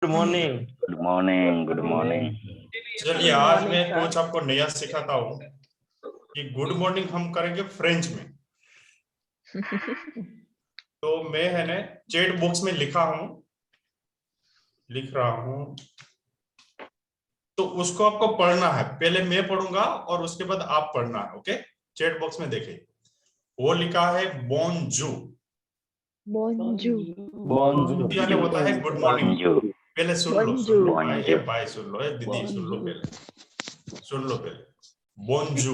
Good morning. Good morning. Good morning. चलिए आज मैं कुछ आपको नया सिखाता हूँ कि गुड मॉर्निंग हम करेंगे फ्रेंच में। तो मैं है ना चैट बॉक्स में लिख रहा हूँ तो उसको आपको पढ़ना है। पहले मैं पढ़ूंगा और उसके बाद आप पढ़ना है। ओके, चैट बॉक्स में देखिए, वो लिखा है बोनजू। बोनजू होता है गुड मॉर्निंग। पहले सुन लो ये भाई सुन लो, दीदी सुन लो, पहले बोनजू।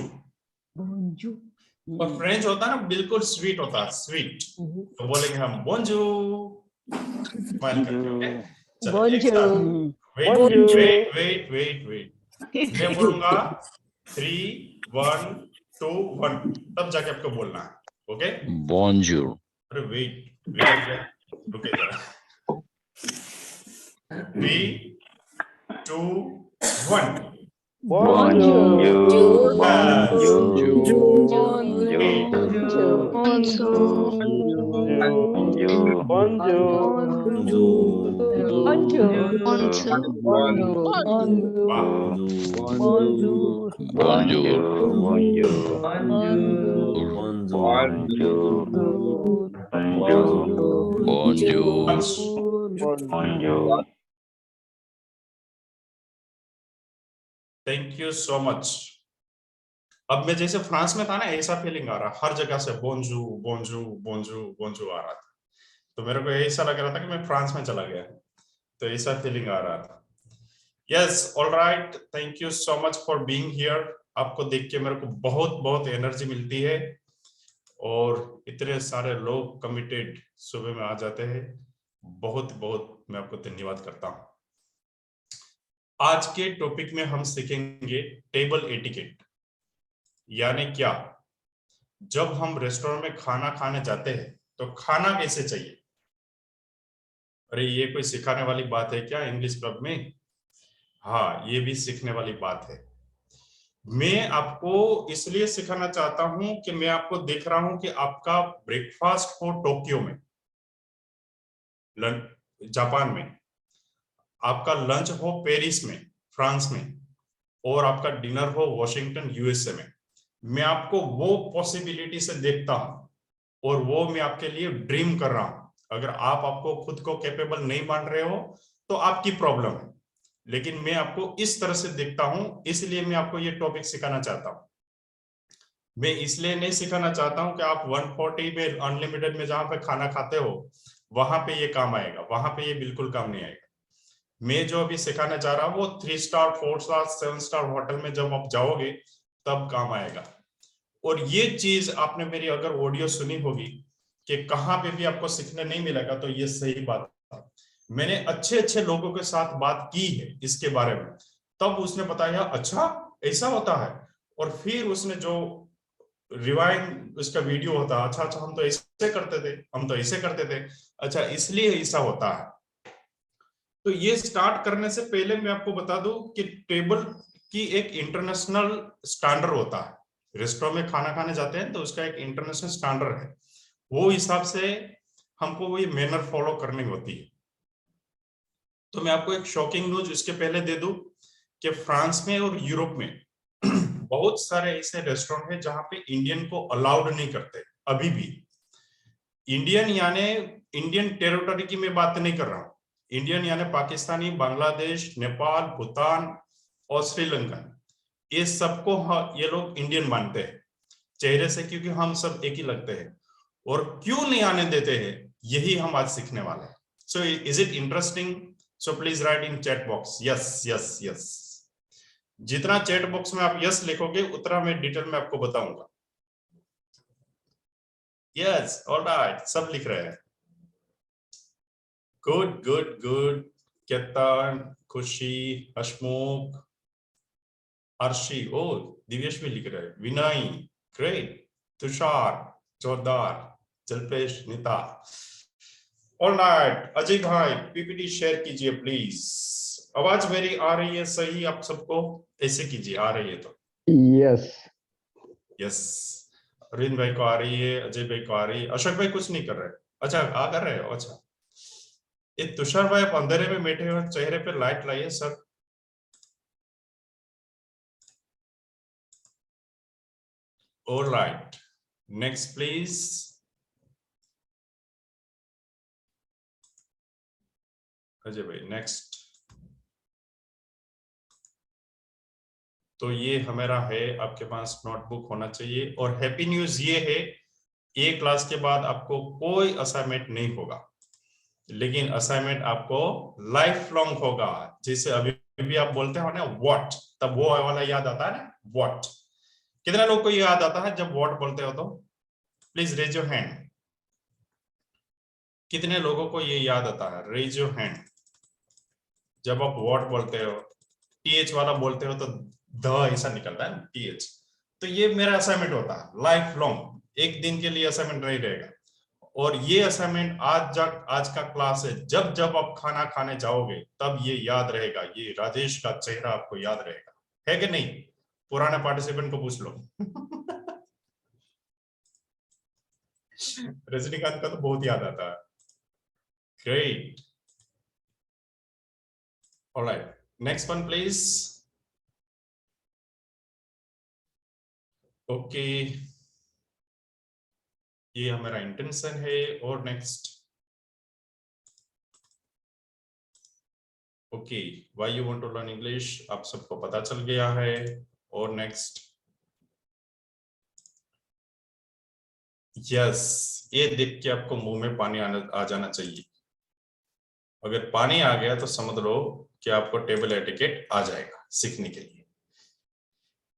और फ्रेंच होता है ना, बिल्कुल स्वीट होता है, स्वीट। तो बोलेंगे हम बोनजू स्माइल करके। ओके, चलो एक साथ। वेट मैं बोलूंगा 3 1 2 1 तब जाके आपको बोलना है। ओके, बोनजूर। अरे वेट रुके जरा। 3 2 1 थैंक यू सो मच। अब मैं जैसे फ्रांस में था ना, ऐसा फीलिंग आ रहा, हर जगह से बोंजू बोंजू बोंजू बोंजू आ रहा था। तो मेरे को ऐसा लग रहा था कि मैं फ्रांस में चला गया। तो ऐसा फीलिंग आ रहा था। Yes, all right, thank you so much for being here. आपको देख के मेरे को बहुत बहुत एनर्जी मिलती है और इतने सारे लोग कमिटेड सुबह में आ जाते हैं। बहुत बहुत मैं आपको धन्यवाद करता हूँ। आज के टॉपिक में हम सीखेंगे टेबल एटिकेट। यानी क्या, जब हम रेस्टोरेंट में खाना खाने जाते हैं तो खाना कैसे चाहिए। अरे ये कोई सिखाने वाली बात है क्या इंग्लिश क्लब में? हाँ, ये भी सीखने वाली बात है। मैं आपको इसलिए सिखाना चाहता हूं कि मैं आपको देख रहा हूं कि आपका ब्रेकफास्ट हो टोक्यो में, जापान में, आपका लंच हो पेरिस में, फ्रांस में, और आपका डिनर हो वॉशिंगटन यूएसए में। मैं आपको वो पॉसिबिलिटी से देखता हूं और वो मैं आपके लिए ड्रीम कर रहा हूं। अगर आप आपको खुद को कैपेबल नहीं मान रहे हो तो आपकी प्रॉब्लम है, लेकिन मैं आपको इस तरह से देखता हूं, इसलिए मैं आपको ये टॉपिक सिखाना चाहता हूं। मैं इसलिए नहीं सिखाना चाहता हूं कि आप 140 में अनलिमिटेड में जहां पे खाना खाते हो वहां पे ये काम आएगा, वहां पे ये बिल्कुल काम नहीं आएगा। मैं जो अभी सिखाना चाह रहा हूं वो 3 स्टार 4 स्टार 7 स्टार होटल में जब आप जाओगे तब काम आएगा। और ये चीज आपने मेरी अगर ऑडियो सुनी होगी कि कहां पे भी आपको सीखने नहीं मिलेगा, तो ये सही बात है। मैंने अच्छे अच्छे लोगों के साथ बात की है इसके बारे में, तब उसने बताया अच्छा ऐसा होता है। और फिर उसने जो रिवाइंड उसका वीडियो होता, अच्छा हम तो ऐसे करते थे, हम तो ऐसे करते थे, अच्छा इसलिए ऐसा होता है। तो ये स्टार्ट करने से पहले मैं आपको बता दूं कि टेबल की एक इंटरनेशनल स्टैंडर्ड होता है। रेस्टोरेंट में खाना खाने जाते हैं तो उसका एक इंटरनेशनल स्टैंडर्ड है, वो हिसाब से हमको वो ये मैनर फॉलो करनी होती है। तो मैं आपको एक शॉकिंग न्यूज इसके पहले दे दूं कि फ्रांस में और यूरोप में बहुत सारे ऐसे रेस्टोरेंट हैं जहां पे इंडियन को अलाउड नहीं करते अभी भी। इंडियन यानी इंडियन टेरिटरी की मैं बात नहीं कर रहा हूं। इंडियन यानी पाकिस्तानी, बांग्लादेश, नेपाल, भूटान और श्रीलंका, ये सबको ये लोग इंडियन मानते हैं चेहरे से, क्योंकि हम सब एक ही लगते हैं। और क्यों नहीं आने देते हैं, यही हम आज सीखने वाले हैं। So is it interesting? So please write in chat box yes yes yes. जितना चैट बॉक्स में आप यस लिखोगे उतना मैं डिटेल में आपको बताऊंगा। यस, ऑलराइट, सब लिख रहे हैं। Good good good. केतन, खुशी, हसमुख, अर्शी, ओ दिव्यश भी लिख रहे हैं, विनय, ग्रेट, तुषार, जोरदार, जल्पेश, नीता। ऑलराइट, अजय भाई पीपीटी शेयर कीजिए प्लीज। आवाज मेरी आ रही है सही आप सबको? ऐसे कीजिए, आ रही है तो यस यस। अरविंद भाई को आ रही है, अजय भाई को आ रही है, अशोक भाई कुछ नहीं कर रहे। अच्छा, कर रहे हो? अच्छा, ये तुषार भाई आप अंधेरे में बैठे हुए चेहरे पे लाइट लाइए sir. All right, next please. Ajay भाई नेक्स्ट। तो ये हमारा है, आपके पास नोटबुक होना चाहिए। और हैप्पी न्यूज ये है, ये क्लास के बाद आपको कोई असाइनमेंट नहीं होगा, लेकिन असाइनमेंट आपको लाइफ लॉन्ग होगा। जैसे अभी भी आप बोलते हो ना व्हाट, तब वो वाला याद आता है ना व्हाट। कितने लोग को याद आता है जब व्हाट बोलते हो? तो प्लीज रेज योर हैंड। कितने लोगों को ये याद आता है? Raise your hand. जब आप व्हाट बोलते हो, टीएच वाला बोलते हो तो द ऐसा निकलता है टीएच। तो ये मेरा असाइनमेंट होता है लाइफ लॉन्ग, एक दिन के लिए असाइनमेंट नहीं रहेगा। और ये असाइनमेंट आज का क्लास है, जब जब आप खाना खाने जाओगे तब ये याद रहेगा, ये राजेश का चेहरा आपको याद रहेगा, है कि नहीं? पुराने पार्टिसिपेंट को पूछ लो। रजनीकांत का तो बहुत याद आता है। Great, alright, next one please. Okay, ये हमारा इंटेंशन है। और next, okay, why you want to learn English, आप सबको पता चल गया है। और नेक्स्ट, यस, ये देख के आपको मुंह में पानी आ जाना चाहिए। अगर पानी आ गया तो समझ लो कि आपको टेबल एटिकेट आ जाएगा सीखने के लिए।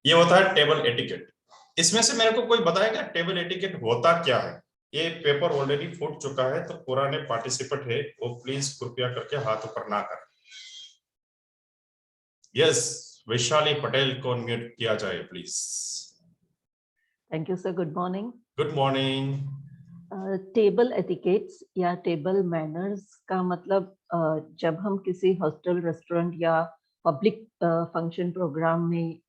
ये होता है टेबल एटिकेट। इसमें से मेरे को कोई बताएगा टेबल एटिकेट होता क्या है? ये पेपर ऑलरेडी फूट चुका है, तो पुराने पार्टिसिपेंट है वो प्लीज कृपया करके हाथ ऊपर ना करें। यस, वैशाली पटेल को म्यूट किया जाए please. Thank you sir, good morning. Good morning. Table etiquettes या टेबल मैनर्स का मतलब जब हम किसी हॉस्टल, रेस्टोरेंट या पब्लिक फंक्शन प्रोग्राम में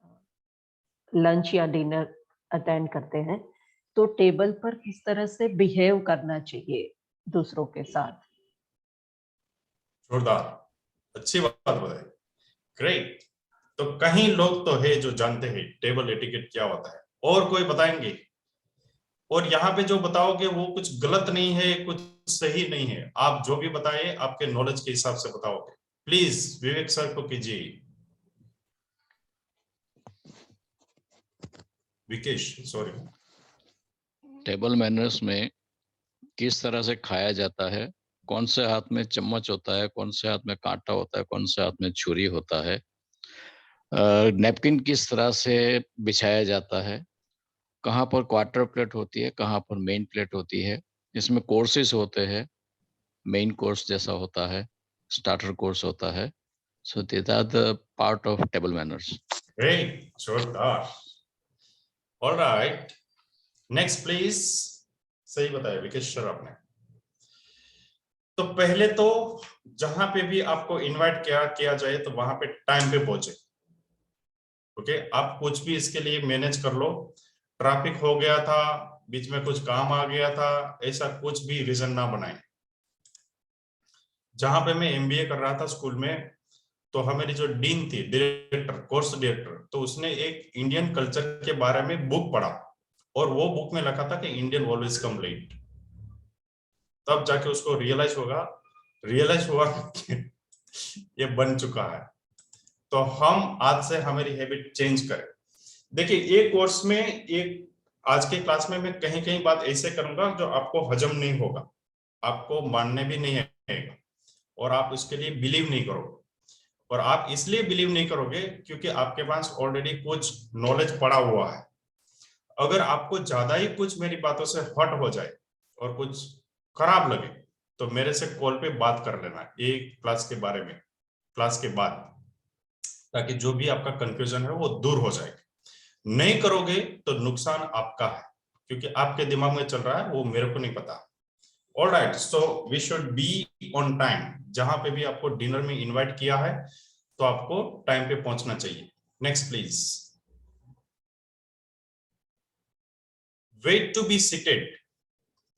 लंच या डिनर अटेंड करते हैं तो टेबल पर किस तरह से बिहेव करना चाहिए दूसरों के साथ। जोरदार, अच्छी बात बताई, ग्रेट। तो कहीं लोग तो है जो जानते हैं टेबल एटिकेट क्या होता है, और कोई बताएंगे? और यहाँ पे जो बताओगे वो कुछ गलत नहीं है, कुछ सही नहीं है, आप जो भी बताए आपके नॉलेज के हिसाब से बताओगे। प्लीज विवेक सर को कीजिए। विकेश, सॉरी। टेबल मैनर्स में किस तरह से खाया जाता है, कौन से हाथ में चम्मच होता है, कौन से हाथ में कांटा होता है, कौन से हाथ में छुरी होता है, नैपकिन किस तरह से बिछाया जाता है, कहाँ पर क्वार्टर प्लेट होती है, कहाँ पर मेन प्लेट होती है। इसमें कोर्सेस होते हैं, मेन कोर्स जैसा होता है, स्टार्टर कोर्स होता है। So these are the part of table manners. Great, जोरदार। Alright, next please. सही बताया विकेश सर आपने। तो पहले तो जहां पे भी आपको इनवाइट किया जाए तो वहां पे टाइम पे पहुंचे। ओके, आप कुछ भी इसके लिए मैनेज कर लो। ट्रैफिक हो गया था, बीच में कुछ काम आ गया था, ऐसा कुछ भी रीजन ना बनाए। जहां पे मैं एमबीए कर रहा था स्कूल में, तो हमारी जो डीन थी, डायरेक्टर, कोर्स डायरेक्टर, तो उसने एक इंडियन कल्चर के बारे में बुक पढ़ा, और वो बुक में लिखा था कि इंडियन ऑलवेज कम लेट। तब जाके उसको रियलाइज हुआ कि ये बन चुका है। तो हम आज से हमारी हैबिट चेंज करें। देखिए, एक कोर्स में, एक आज के क्लास में मैं कहीं कहीं बात ऐसे करूंगा जो आपको हजम नहीं होगा, आपको मानने भी नहीं आएगा, और आप उसके लिए बिलीव नहीं करोगे। और आप इसलिए बिलीव नहीं करोगे क्योंकि आपके पास ऑलरेडी कुछ नॉलेज पड़ा हुआ है। अगर आपको ज्यादा ही कुछ मेरी बातों से हट हो जाए और कुछ खराब लगे तो मेरे से कॉल पे बात कर लेना एक क्लास के बारे में, क्लास के बाद, ताकि जो भी आपका कंफ्यूजन है वो दूर हो जाए। नहीं करोगे तो नुकसान आपका है, क्योंकि आपके दिमाग में चल रहा है वो मेरे को नहीं पता। Alright, so we should be on time. जहां पे भी आपको डिनर में इनवाइट किया है तो आपको टाइम पे पहुंचना चाहिए। Next please. Wait to be seated.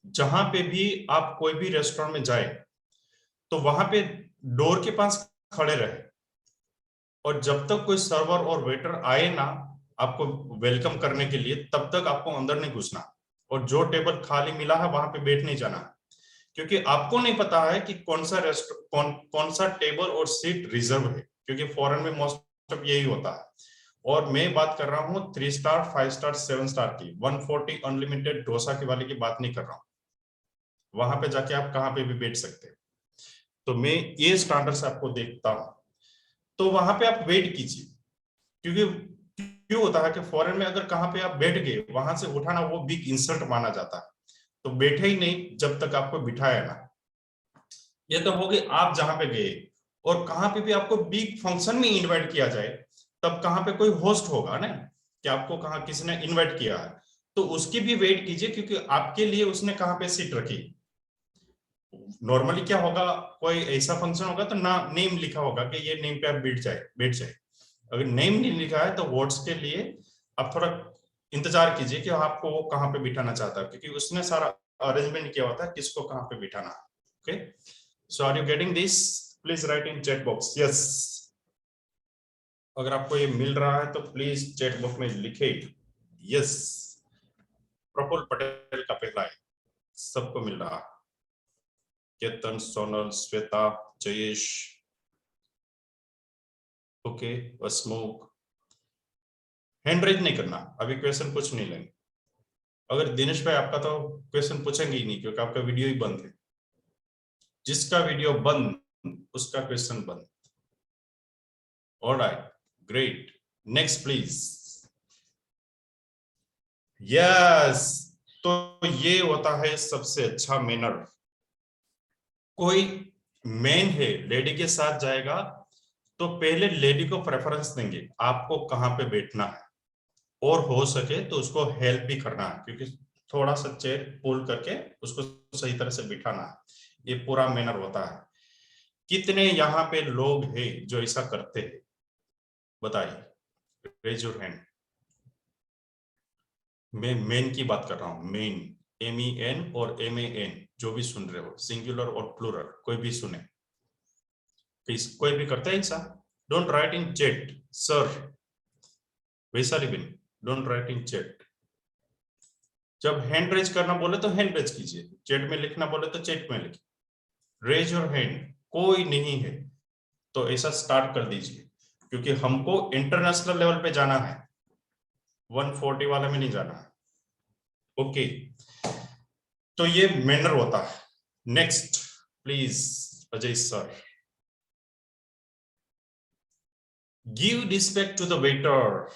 जहां पे भी आप कोई भी रेस्टोरेंट में जाए तो वहां पे डोर के पास खड़े रहे, और जब तक कोई सर्वर और वेटर आए ना आपको वेलकम करने के लिए, तब तक आपको अंदर नहीं घुसना, और जो टेबल खाली मिला है वहां पे बैठ नहीं जाना, क्योंकि आपको नहीं पता है कि कौन सा टेबल और सीट रिजर्व है, क्योंकि फॉरेन में मोस्ट ऑफ यही होता है। और मैं बात कर रहा हूँ 3 स्टार 5 स्टार 7 स्टार की, 140 अनलिमिटेड डोसा की वाले की बात नहीं कर रहा हूँ, वहां पे जाके आप कहाँ पे भी बैठ सकते हैं। तो मैं ये स्टैंडर्ड से आपको देखता हूँ, तो वहां पे आप वेट कीजिए, क्योंकि क्यों होता है कि फॉरेन में अगर कहाँ पे आप बैठ गए, वहां से उठाना वो बिग इंसल्ट माना जाता है, तो बैठे ही नहीं जब तक आपको बिठाया ना। ये तो हो गई आप जहां पे गए, और कहाँ पे भी आपको बिग फंक्शन में इनवाइट किया जाए, तब कहाँ पे कोई होस्ट होगा ना कि आपको कहाँ किसी ने इनवाइट किया है, तो उसकी भी वेट कीजिए, क्योंकि आपके लिए उसने कहाँ पे सीट रखी। नॉर्मली क्या होगा, कोई ऐसा फंक्शन होगा तो ना नेम लिखा होगा कि ये नेम पे आप बैठ जाए। अगर नेम नहीं लिखा है तो वोट्स के लिए आप थोड़ा इंतजार कीजिए कि आपको वो कहाँ पे बिठाना चाहता है, क्योंकि उसने सारा अरेंजमेंट किया होता है किसको कहाँ पे बिठाना है। Okay, so are you getting this? Please write in chat box yes. अगर आपको ये मिल रहा है तो प्लीज चैट बॉक्स में लिखे यस। प्रफुल्ल पटेल का पहला है, सबको मिल रहा है। Ketan, Sonal, Shweta, Jayesh, okay, smoke. Hand raise नहीं करना, अभी क्वेश्चन कुछ नहीं लेंगे। अगर दिनेश भाई आपका तो क्वेश्चन पूछेंगे ही नहीं, क्योंकि आपका वीडियो ही बंद है। जिसका वीडियो बंद उसका क्वेश्चन बंद। Alright, great, next please. Yes, तो ये होता है सबसे अच्छा मैनर। कोई मैन है लेडी के साथ जाएगा तो पहले लेडी को प्रेफरेंस देंगे, आपको कहाँ पे बैठना है, और हो सके तो उसको हेल्प भी करना है, क्योंकि थोड़ा सा चेयर पुल करके उसको सही तरह से बिठाना है। ये पूरा मैनर होता है। कितने यहाँ पे लोग हैं जो ऐसा करते हैं, बताइए, रेज योर हैंड। मैं मेन की बात कर रहा हूं, मेन, MEN और MAN, जो भी सुन रहे हो, सिंगुलर और प्लूरल, कोई भी सुने, कोई भी करता है ऐसा? Don't write in chat sir, वैसा रिबिन, डोंट राइट इन चैट। जब हैंड रेज करना बोले तो हैंड रेज कीजिए, चैट में लिखना बोले तो चैट में लिखिए। रेज योर हैंड, कोई नहीं है तो ऐसा स्टार्ट कर दीजिए, क्योंकि हमको इंटरनेशनल लेवल पे जाना है, 140 वाले में नहीं जाना है। ओके, तो ये मैनर होता है। Next please Ajay sir. Give respect to the waiter.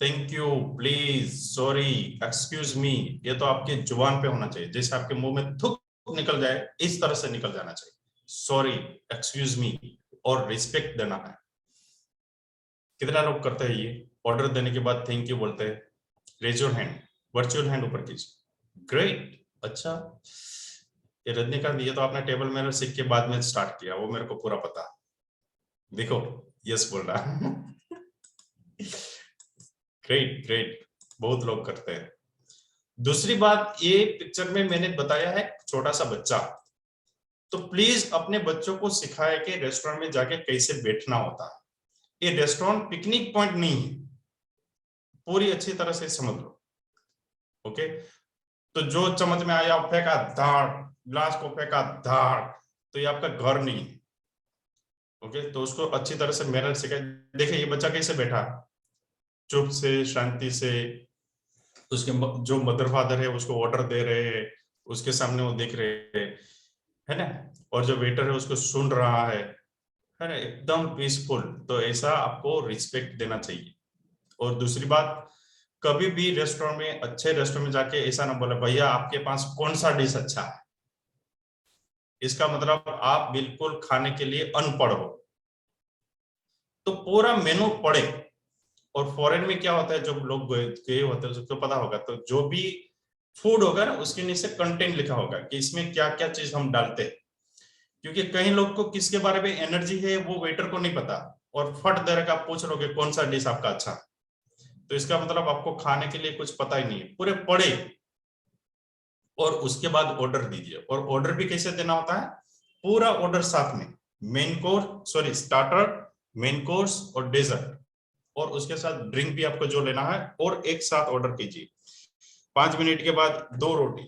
Thank you, please, sorry, excuse me, ये तो आपके जुबान पे होना चाहिए, जैसे आपके मुंह में थूक निकल जाए इस तरह से निकल जाना चाहिए। सॉरी, एक्सक्यूज मी, और रिस्पेक्ट देना है। कितना लोग करते हैं ये? ऑर्डर देने के बाद थैंक यू बोलते हैं। Raise your hand, virtual hand ऊपर कीजिए। ग्रेट, अच्छा, ये रजनीकांत, ये तो आपने टेबल मैनर सीख के बाद में स्टार्ट किया, वो मेरे को पूरा पता। देखो यस बोल रहा। ग्रेट ग्रेट, बहुत लोग करते हैं। दूसरी बात, ये पिक्चर में मैंने बताया है छोटा सा बच्चा, तो प्लीज अपने बच्चों को सिखाए कि रेस्टोरेंट में जाके कैसे बैठना होता है। ये रेस्टोरेंट पिकनिक पॉइंट नहीं है, पूरी अच्छी तरह से समझ लो। ओके, तो जो चम्मच में आया फेंका धाड़, ग्लास को फेंका धाड़, तो ये आपका घर नहीं है। ओके, तो उसको अच्छी तरह से मैनर सिखाए। देखिए ये बच्चा कैसे बैठा, चुप से, शांति से, उसके जो मदर फादर है उसको ऑर्डर दे रहे हैं, उसके सामने वो देख रहे हैं, है ना, और जो वेटर है उसको सुन रहा है ना, एकदम पीसफुल। तो ऐसा आपको रिस्पेक्ट देना चाहिए। और दूसरी बात, कभी भी रेस्टोरेंट में, अच्छे रेस्टोरेंट में जाके ऐसा ना बोले भैया आपके पास कौन सा डिश अच्छा है। इसका मतलब आप बिल्कुल खाने के लिए अनपढ़ हो। तो पूरा मेनू पढ़े। और फॉरेन में क्या होता है, जब लोग गए होते हैं उसको पता होगा, तो जो भी फूड होगा ना उसके नीचे कंटेंट लिखा होगा कि इसमें क्या क्या चीज हम डालते हैं, क्योंकि कई लोग को किसके बारे में एनर्जी है वो वेटर को नहीं पता, और फट देर का आप पूछ रहोगे कौन सा डिश आपका अच्छा है, तो इसका मतलब आपको खाने के लिए कुछ पता ही नहीं है। पूरे पढ़े और उसके बाद ऑर्डर दीजिए। और ऑर्डर भी कैसे देना होता है, पूरा ऑर्डर साथ में, main course sorry starter, main course और डेजर्ट, और उसके साथ ड्रिंक भी आपको जो लेना है, और एक साथ ऑर्डर कीजिए। 5 मिनट के बाद 2 रोटी,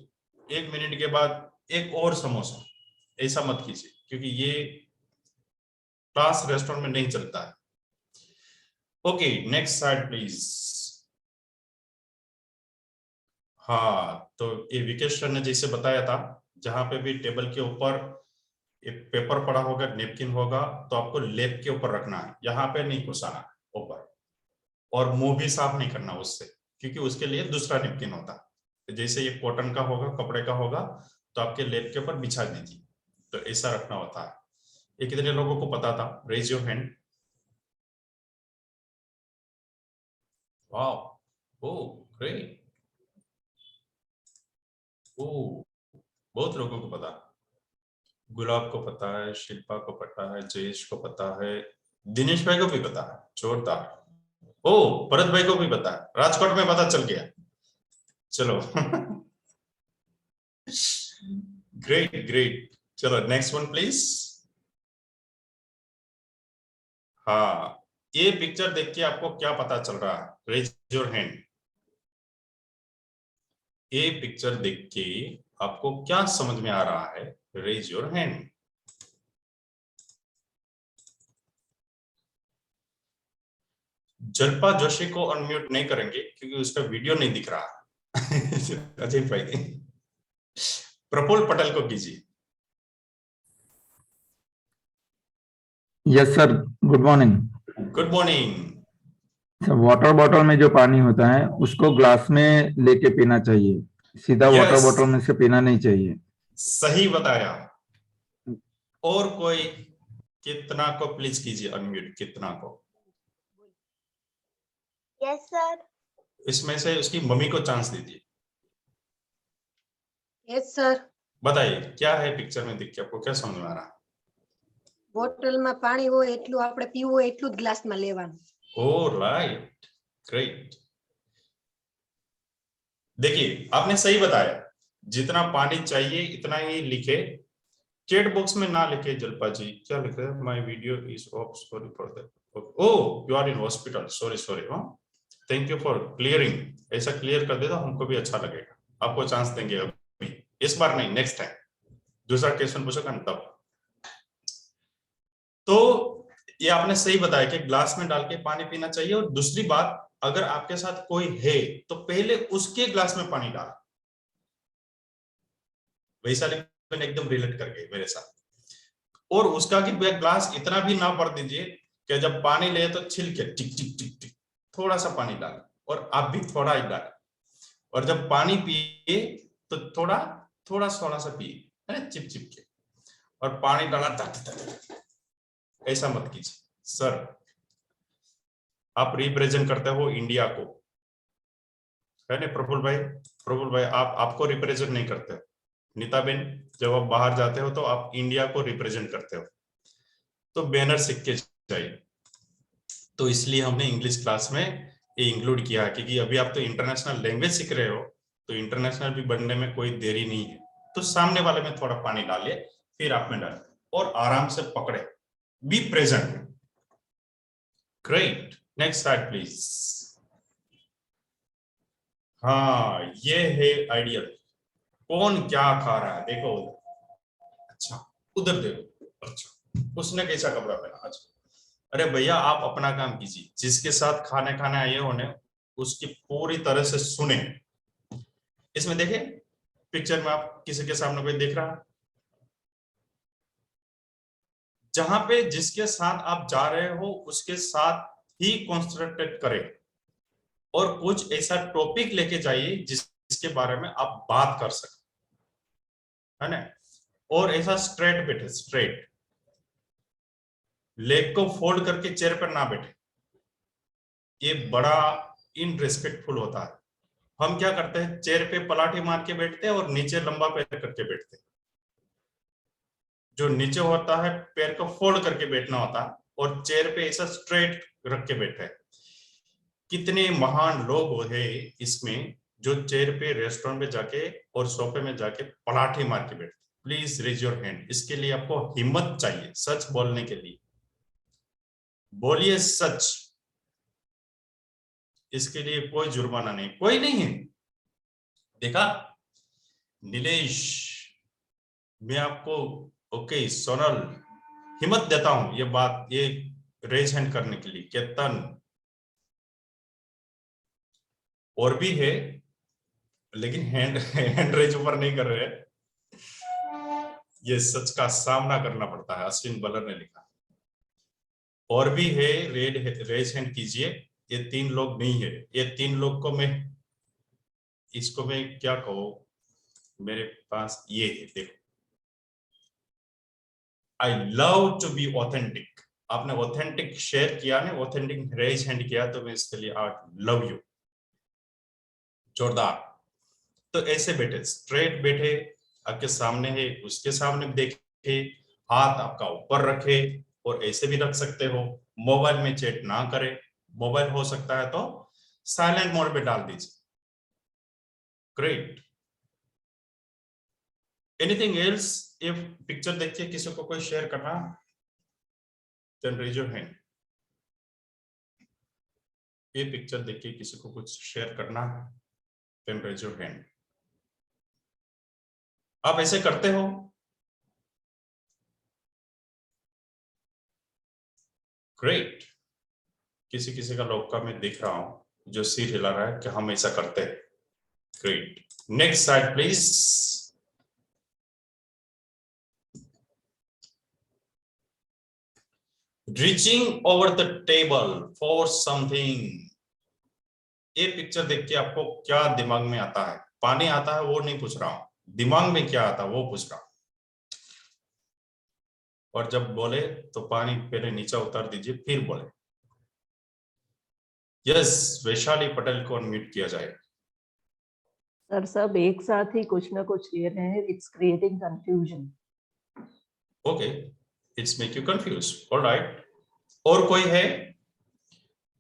1 मिनट के बाद एक और समोसा, ऐसा मत कीजिए, क्योंकि ये क्लास रेस्टोरेंट में नहीं चलता है। Okay, next slide please. हाँ, तो ये विकेश सर ने जैसे बताया था, जहां पे भी टेबल के ऊपर एक पेपर पड़ा होगा, नेपकिन होगा, तो आपको लेप के ऊपर रखना है, यहाँ पे नहीं घुसाना है ऊपर, और मुंह भी साफ नहीं करना उससे, क्योंकि उसके लिए दूसरा नेपकिन होता है। जैसे ये कॉटन का होगा, कपड़े का होगा, तो आपके लेप के ऊपर बिछा दीजिए, तो ऐसा रखना होता है। ये कितने लोगों को पता था? Raise your hand. वाह, ओह ग्रेट, ओह बहुत लोगों को पता। गुलाब को पता है, शिल्पा को पता है, जयेश को पता है, दिनेश भाई को भी पता है, जोरदार। ओ भरत भाई को भी पता है, राजकोट में पता चल गया। चलो ग्रेट ग्रेट, चलो नेक्स्ट वन प्लीज। हाँ, ये पिक्चर देख के आपको क्या पता चल रहा है? Raise your hand. ये पिक्चर देख के आपको क्या समझ में आ रहा है? Raise your hand. Jalpa Joshi को अनम्यूट नहीं करेंगे क्योंकि उसका वीडियो नहीं दिख रहा। अजय भाई, प्रफुल्ल पटेल को कीजिए। Yes sir, good morning. Good morning. Water bottle में जो पानी होता है उसको ग्लास में लेके पीना चाहिए, सीधा वाटर Yes. बॉटल में से पीना नहीं चाहिए। सही बताया। और कोई कितना को प्लीज कीजिए अनम्यूट, कितना को। Yes sir. इसमें से उसकी मम्मी को चांस दीजिए। Yes sir. बताइए क्या है पिक्चर में देख के आपको क्या समझ में आ रहा है? બોટલમાં પાણી હોય એટલું આપણે પીવું હોય એટલું જ ગ્લાસમાં લેવાનું. Right, great. देखिए आपने सही बताया, जितना पानी चाहिए इतना ही लिखे। चैट बॉक्स में ना लिखे जल्पा जी, क्या लिख रहे हैं? My video is off, sorry for that. Oh you are in hospital, sorry sorry. हाँ, थैंक यू फॉर क्लियरिंग। ऐसा क्लियर कर दे तो हमको भी अच्छा लगेगा। आपको चांस देंगे अभी, इस बार नहीं, नेक्स्ट टाइम दूसरा क्वेश्चन पूछेगा ना तब। तो ये आपने सही बताया कि ग्लास में डाल के पानी पीना चाहिए। और दूसरी बात, अगर आपके साथ कोई है तो पहले उसके ग्लास में पानी डाल। वैशाली मैंने एकदम रिलेट कर गई मेरे साथ। और उसका कि ग्लास इतना भी ना भर दीजिए कि जब पानी ले तो छिल के टिक टिक टिक टिक, थोड़ा सा पानी डाल, और आप भी थोड़ा ही डाल। और जब पानी पिए तो थोड़ा थोड़ा थोड़ा सा पिए, है ना, चिप चिप के। और पानी डाला तक, ऐसा मत कीजिए सर। आप रिप्रेजेंट करते हो इंडिया को, है ना प्रफुल्ल भाई? प्रफुल्ल भाई आप आपको रिप्रेजेंट नहीं करते हो। नीता बेन, जब आप बाहर जाते हो तो आप इंडिया को रिप्रेजेंट करते हो, तो बैनर सीख के जाइए। तो इसलिए हमने इंग्लिश क्लास में ये इंक्लूड किया है, क्योंकि अभी आप तो इंटरनेशनल लैंग्वेज सीख रहे हो, तो इंटरनेशनल भी बनने में कोई देरी नहीं है। तो सामने वाले में थोड़ा पानी डालिए, फिर आप में डालिए, और आराम से पकड़े, be present. Great, next slide please. हाँ, ये है आइडियल। कौन क्या खा रहा है देखो उधर। अच्छा, उधर देखो। अच्छा, उसने कैसा कपड़ा पहना? अच्छा, अरे भैया आप अपना काम कीजिए, जिसके साथ खाने खाने आए होने उसकी पूरी तरह से सुने। इसमें देखे पिक्चर में, आप किसी के सामने कोई देख रहा है? जहां पे जिसके साथ आप जा रहे हो उसके साथ ही कॉन्सेंट्रेट करें, और कुछ ऐसा टॉपिक लेके जाइए जिसके बारे में आप बात कर सके, है ना। और ऐसा स्ट्रेट बैठे, स्ट्रेट, लेग को फोल्ड करके चेयर पर ना बैठे, ये बड़ा इनरिस्पेक्टफुल होता है। हम क्या करते हैं, चेयर पे पलाठी मार के बैठते हैं और नीचे लंबा पैर करके बैठते हैं। जो नीचे होता है पैर को फोल्ड करके बैठना होता है, और चेयर पे ऐसा स्ट्रेट रख के बैठे हैं। कितने महान लोग हैं इसमें जो चेयर पे, रेस्टोरेंट में जाके और सोफे में जाके पलाठी मार के बैठते। Please raise your hand. इसके लिए आपको हिम्मत चाहिए सच बोलने के लिए। बोलिए सच। इसके लिए कोई जुर्माना नहीं, कोई नहीं है। देखा नीलेश, मैं आपको ओके सोनल हिम्मत देता हूं ये बात, ये रेज हैंड करने के लिए। केतन और भी है लेकिन हैंड रेज ऊपर नहीं कर रहे। ये सच का सामना करना पड़ता है, अश्विन बलर ने लिखा। और भी है, रेज हैंड कीजिए। ये 3 लोग नहीं है, ये 3 लोग को मैं इसको मैं क्या कहूं, मेरे पास ये है देखो। I love to be authentic. आपने ऑथेंटिक शेयर किया ना, ऑथेंटिक रेज हैंड किया, तो मैं इसके लिए आई लव यू। जोरदार। तो ऐसे बैठे, स्ट्रेट बैठे, आपके सामने है उसके सामने देखे, हाथ आपका ऊपर रखे, और ऐसे भी रख सकते हो। मोबाइल में चैट ना करें, मोबाइल हो सकता है तो साइलेंट मोड पे डाल दीजिए। Great. Anything else? If picture देखिए किसी को कोई शेयर करना, देन रेज योर हैंड। ये पिक्चर देखिए किसी को कुछ शेयर करना, देन रेज योर हैंड। आप ऐसे करते हो? ग्रेट। किसी किसी का लोग का मैं देख रहा हूं जो सिर हिला रहा है कि हम ऐसा करते हैं। Great. Next slide please. Reaching over the table for something. ये पिक्चर देख के आपको क्या दिमाग में आता है? पानी आता है वो नहीं पूछ रहा हूं, दिमाग में क्या आता है वो पूछ रहा हूं। और जब बोले तो पानी पहले नीचे उतार दीजिए फिर बोले। यस, वैशाली पटेल को अनम्यूट किया जाए। सर सब एक साथ ही कुछ ना कुछ ले रहे हैं, it's creating confusion. Okay, it's make you confuse. Alright. और कोई है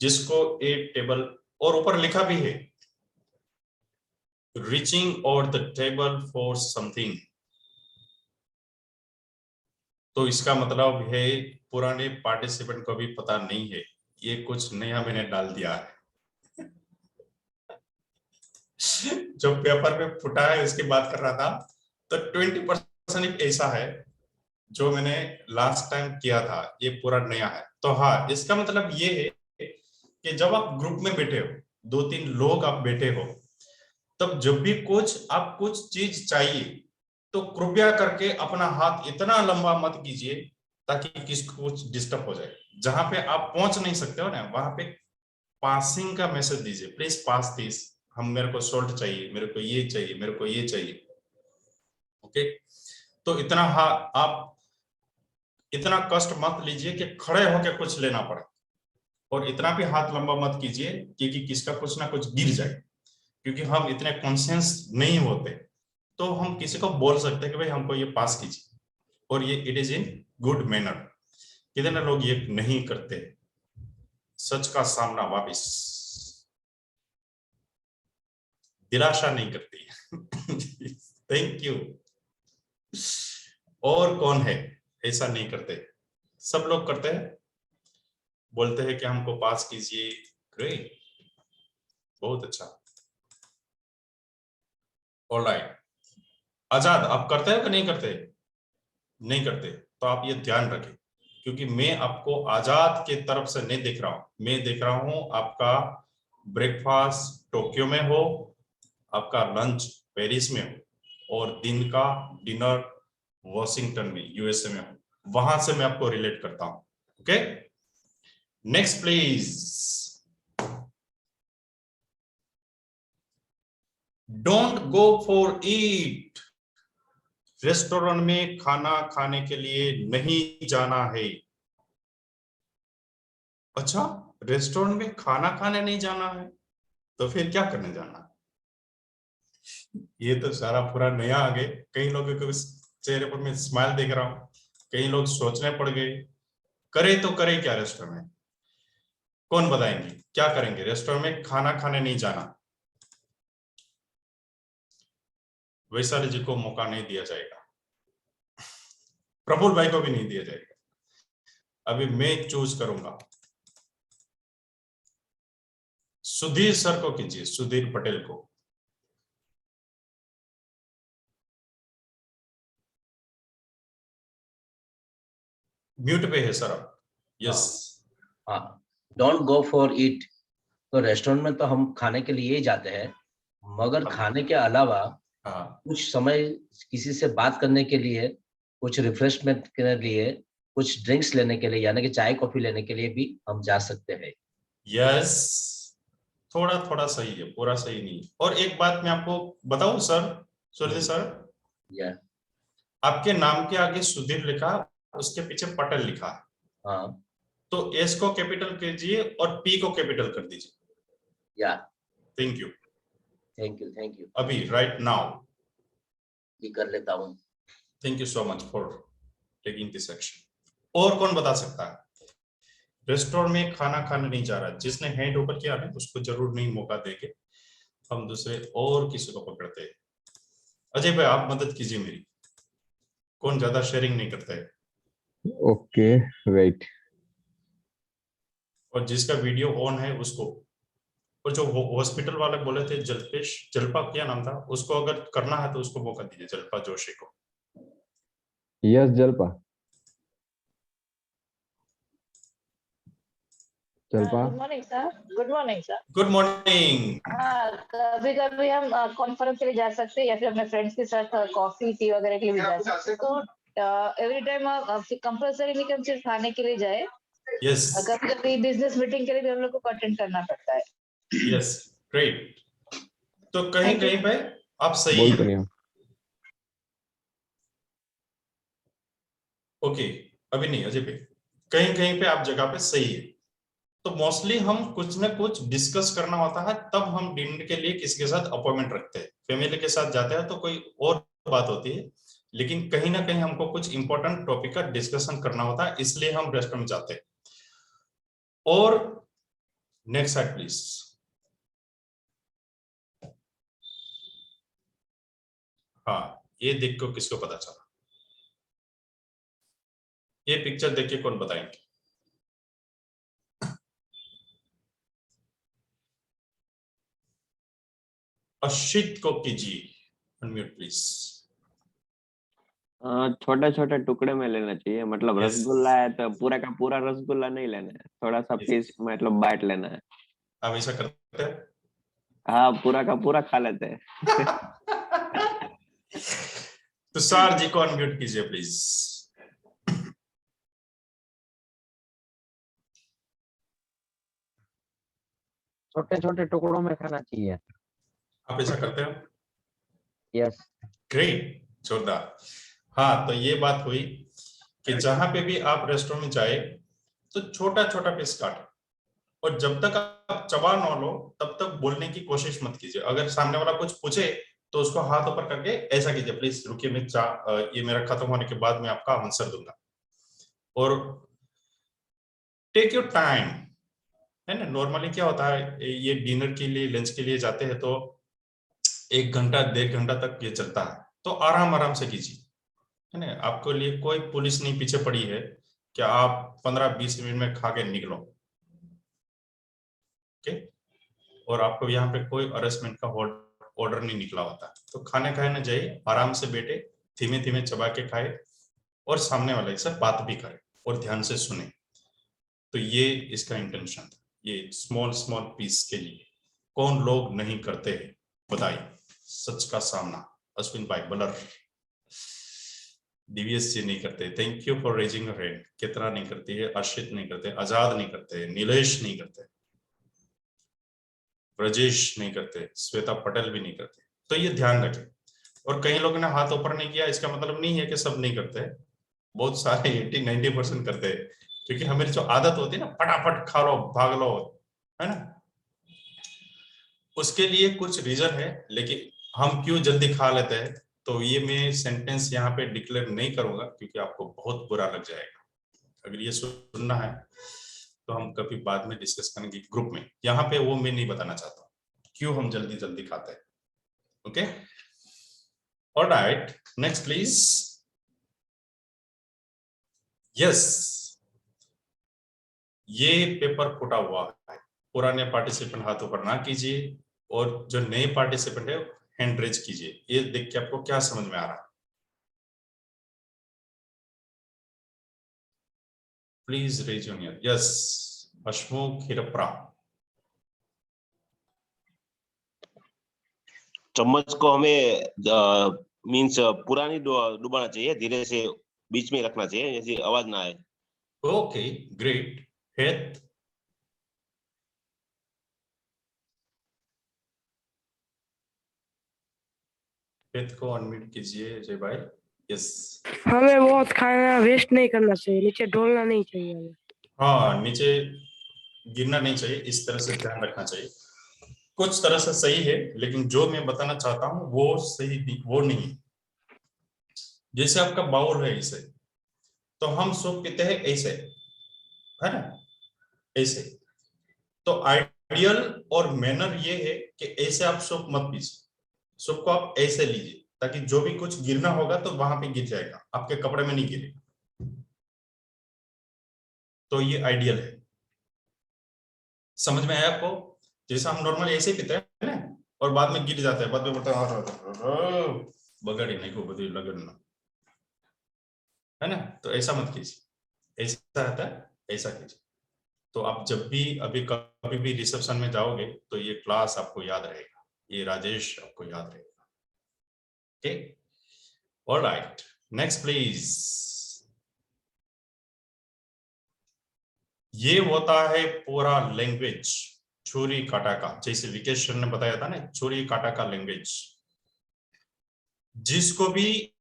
जिसको ए टेबल, और ऊपर लिखा भी है reaching over the table for something. तो इसका मतलब है पुराने पार्टिसिपेंट को भी पता नहीं है, ये कुछ नया मैंने डाल दिया है। जो पेपर में फुटा है उसकी बात कर रहा था, तो 20% ऐसा है जो मैंने लास्ट टाइम किया था, ये पूरा नया है। तो हाँ, इसका मतलब ये है कि जब आप ग्रुप में बैठे हो, 2-3 लोग आप बैठे हो, तब जब भी आप कुछ चीज चाहिए तो कृपया करके अपना हाथ इतना लंबा मत कीजिए ताकि किसको कुछ डिस्टर्ब हो जाए। जहां पे आप पहुंच नहीं सकते हो ना, वहां पे पासिंग का मैसेज दीजिए, प्लीज पास दिस, मेरे को सोल्ट चाहिए, मेरे को ये चाहिए, मेरे को ये चाहिए। ओके, तो इतना आप इतना कष्ट मत लीजिए कि खड़े होकर कुछ लेना पड़े, और इतना भी हाथ लंबा मत कीजिए कि किसका कुछ ना कुछ गिर जाए, क्योंकि हम इतने कॉन्शियस नहीं होते। तो हम किसी को बोल सकते हैं कि भाई हमको ये पास कीजिए, और ये it is in good manner. कितने लोग ये नहीं करते? सच का सामना वापिस, निराशा नहीं करती। Thank you. और कौन है ऐसा नहीं करते? सब लोग करते हैं, बोलते हैं कि हमको पास कीजिए। ग्रेट, बहुत अच्छा। ऑलराइट। आजाद, आप करते हैं कि नहीं करते? नहीं करते तो आप ये ध्यान रखें, क्योंकि मैं आपको आजाद के तरफ से नहीं देख रहा हूं, मैं देख रहा हूं आपका ब्रेकफास्ट टोक्यो में हो, आपका लंच पेरिस में हो, और दिन का डिनर वॉशिंगटन में यूएसए में हो। वहां से मैं आपको रिलेट करता हूं। Okay, next please. Don't go for eat. Restaurant में खाना खाने के लिए नहीं जाना है। अच्छा, रेस्टोरेंट में खाना खाने नहीं जाना है तो फिर क्या करने जाना है? ये तो सारा पूरा नया आ गए। कई लोगों के चेहरे पर मैं स्माइल देख रहा हूं, कई लोग सोचने पड़ गए, करे तो करे क्या रेस्टोरेंट में? कौन बताएंगे क्या करेंगे? रेस्टोरेंट में खाना खाने नहीं जाना। वैशाली जी को मौका नहीं दिया जाएगा। प्रफुल्ल भाई को भी नहीं दिया जाएगा। अभी मैं चूज करूंगा, सुधीर सर को कीजिए, सुधीर पटेल को। म्यूट पे है सर आप। यस। हाँ, डोंट गो फॉर ईट। तो रेस्टोरेंट में तो हम खाने के लिए ही जाते हैं, मगर खाने के अलावा हाँ कुछ समय किसी से बात करने के लिए, कुछ रिफ्रेशमेंट के लिए, कुछ ड्रिंक्स लेने के लिए, यानी कि चाय कॉफी लेने के लिए भी हम जा सकते हैं। यस, थोड़ा थोड़ा सही है, पूरा सही नहीं। और एक बात मैं आपको बताऊं सर, सुधीर सर, या आपके नाम के आगे सुधीर लिखा, उसके पीछे पटेल लिखा है, हाँ, तो एस को कैपिटल कीजिए और पी को कैपिटल कर दीजिए। या थैंक यू। थैंक यू अभी राइट नाउ। ये कर लेता हूँ। Thank you so much for taking this action. और कौन बता सकता है रेस्टोरेंट में खाना खाने नहीं जा रहा? जिसने हैंड ऊपर किया है उसको जरूर नहीं मौका देंगे, हम दूसरे और किसी को पकड़ते हैं। अजय भाई आप मदद कीजिए मेरी, कौन ज्यादा शेयरिंग नहीं करता है? Okay wait. और जिसका वीडियो ऑन है उसको, और जो हॉस्पिटल वाले बोले थे जल्पेश, जल्पा क्या नाम था, उसको अगर करना है तो उसको मौका दीजिए, जल्पा जोशी को। Yes Jalpa. Jalpa. Good morning sir. Good morning sir. Good morning. हाँ, कभी कभी हम कॉन्फ्रेंस के लिए जा सकते हैं या फिर अपने फ्रेंड्स के साथ कॉफी टी वगैरह के लिए भी जा सकते हैं। तो एवरी टाइम कंपल्सरी नहीं कि हम सिर्फ खाने के लिए जाए, यस कभी कभी बिजनेस मीटिंग के लिए भी हम लोग को अटेंड करना पड़ता है। Yes great. तो कहीं Thank you. कहीं पे आप सही बोल हैं। तो नहीं हम। ओके, अभी नहीं अजय भाई, कहीं कहीं पे आप जगह पे सही है। तो मोस्टली हम कुछ ना कुछ डिस्कस करना होता है, तब हम डिनर के लिए किसी के साथ अपॉइंटमेंट रखते हैं। फैमिली के साथ जाते हैं तो कोई और बात होती है, लेकिन कहीं ना कहीं हमको कुछ इंपॉर्टेंट टॉपिक का डिस्कशन करना होता है, इसलिए हम रेस्टोरेंट में जाते हैं। और नेक्स्ट साइड प्लीज। हाँ, ये देख को किसको पता चला? ये पिक्चर देख के कौन बताएंगे? अशित को कीजिए अनम्यूट प्लीज। छोटे छोटे टुकड़े में लेना चाहिए, मतलब Yes. रसगुल्ला है तो पूरा का पूरा रसगुल्ला नहीं लेना है, थोड़ा सा Yes. पीस मतलब बाइट लेना है। आप ऐसा करते हैं? हाँ, पूरा का पूरा खा लेते हैं। तो सर जी को अनम्यूट कीजिए प्लीज। छोटे छोटे टुकड़ों में खाना चाहिए। आप ऐसा करते हो? यस। ग्रेट, जोरदार। हाँ, तो ये बात हुई कि जहां पे भी आप रेस्टोरेंट में जाए तो छोटा छोटा पीस काटो, और जब तक आप चबा ना लो तब तक बोलने की कोशिश मत कीजिए। अगर सामने वाला कुछ पूछे तो उसको हाथ ऊपर करके ऐसा कीजिए, प्लीज रुकिए, मैं ये मेरा खत्म होने के बाद मैं आपका आंसर दूंगा। और टेक योर टाइम, है ना। नॉर्मली क्या होता है, ये डिनर के लिए लंच के लिए जाते हैं तो 1 घंटा 1.5 घंटा तक ये चलता है, तो आराम आराम से कीजिए, है ना। आपके लिए कोई पुलिस नहीं पीछे पड़ी है कि आप 15-20 मिनट में खा के निकलो, ओके। और आपको यहाँ पे कोई अरेस्टमेंट का ऑर्डर नहीं निकला होता। तो खाने खाने जाइए, आराम से बैठे, धीमे धीमे चबा के खाए, और सामने वाले से बात भी करे और ध्यान से सुने। तो ये इसका इंटेंशन था, ये स्मॉल स्मॉल पीस के लिए। कौन लोग नहीं करते हैं बताइए, सच का सामना। अश्विन भाई बलर, डीवीएस जी नहीं करते, thank you for raising your hand. कितना नहीं करती है, अर्शित नहीं करते, आजाद नहीं करते, नीलेश नहीं करते, ब्रजेश नहीं करते, श्वेता पटेल भी नहीं करते। तो ये ध्यान रखें। और कई लोगों ने हाथ ऊपर नहीं किया, इसका मतलब नहीं है कि सब नहीं करते, बहुत सारे 80-90% करते हैं, क्योंकि हमारी जो आदत होती है ना, फटाफट खा लो भाग लो, है ना। उसके लिए कुछ रीजन है, लेकिन हम क्यों जल्दी खा लेते हैं, तो ये मैं सेंटेंस यहाँ पे डिक्लेयर नहीं करूंगा, क्योंकि आपको बहुत बुरा लग जाएगा। अगर ये सुनना है तो हम कभी बाद में डिस्कस करेंगे ग्रुप में, यहाँ पे वो मैं नहीं बताना चाहता क्यों हम जल्दी जल्दी खाते हैं, okay. Alright, next please. Yes, ये पेपर फुटा हुआ है। पुराने पार्टिसिपेंट हाथ ऊपर ना कीजिए और जो नए पार्टिसिपेंट है हैंड रेज कीजिए। ये देख के आपको क्या समझ में आ रहा है? Please raise your hand. Yes, Hasmukh Hirpara. चम्मच को हमें मीन्स पूरा नहीं डुबाना चाहिए, धीरे से बीच में रखना चाहिए, जैसे आवाज ना आए। Okay, great. हेत, हेत को अनम्यूट कीजिए अजय भाई। यस, हमें बहुत खाना वेस्ट नहीं करना चाहिए, नीचे ढोलना नहीं चाहिए हमें। हाँ, नीचे गिरना नहीं चाहिए, इस तरह से ध्यान रखना चाहिए। कुछ तरह से सही है, लेकिन जो मैं बताना चाहता हूँ वो सही वो नहीं है। जैसे आपका बाउल है इसे, तो हम सूप पीते हैं ऐसे, है ना, ऐसे। तो आइडियल और मैनर ये है कि ऐसे आप सूप मत पीजिए, सूप को आप ऐसे लीजिए ताकि जो भी कुछ गिरना होगा तो वहां पे गिर जाएगा, आपके कपड़े में नहीं गिरेगा। तो ये आइडियल है। समझ में आया आपको? जैसे हम नॉर्मल ऐसे पीते हैं ना, और बाद में गिर जाता है, बाद में बोलते हैं बगड़ी नहीं को बदली लगना, है ना। तो ऐसा मत कीजिए, ऐसा आता है ऐसा कीजिए। तो आप जब भी कभी भी रिसेप्शन में जाओगे तो ये क्लास आपको याद रहेगा, ये राजेश आपको याद रहेगा। Okay, alright, next please. ये होता है पूरा लैंग्वेज छुरी काटा का, जैसे विकेश सर ने बताया था ना, छुरी काटा का लैंग्वेज। जिसको भी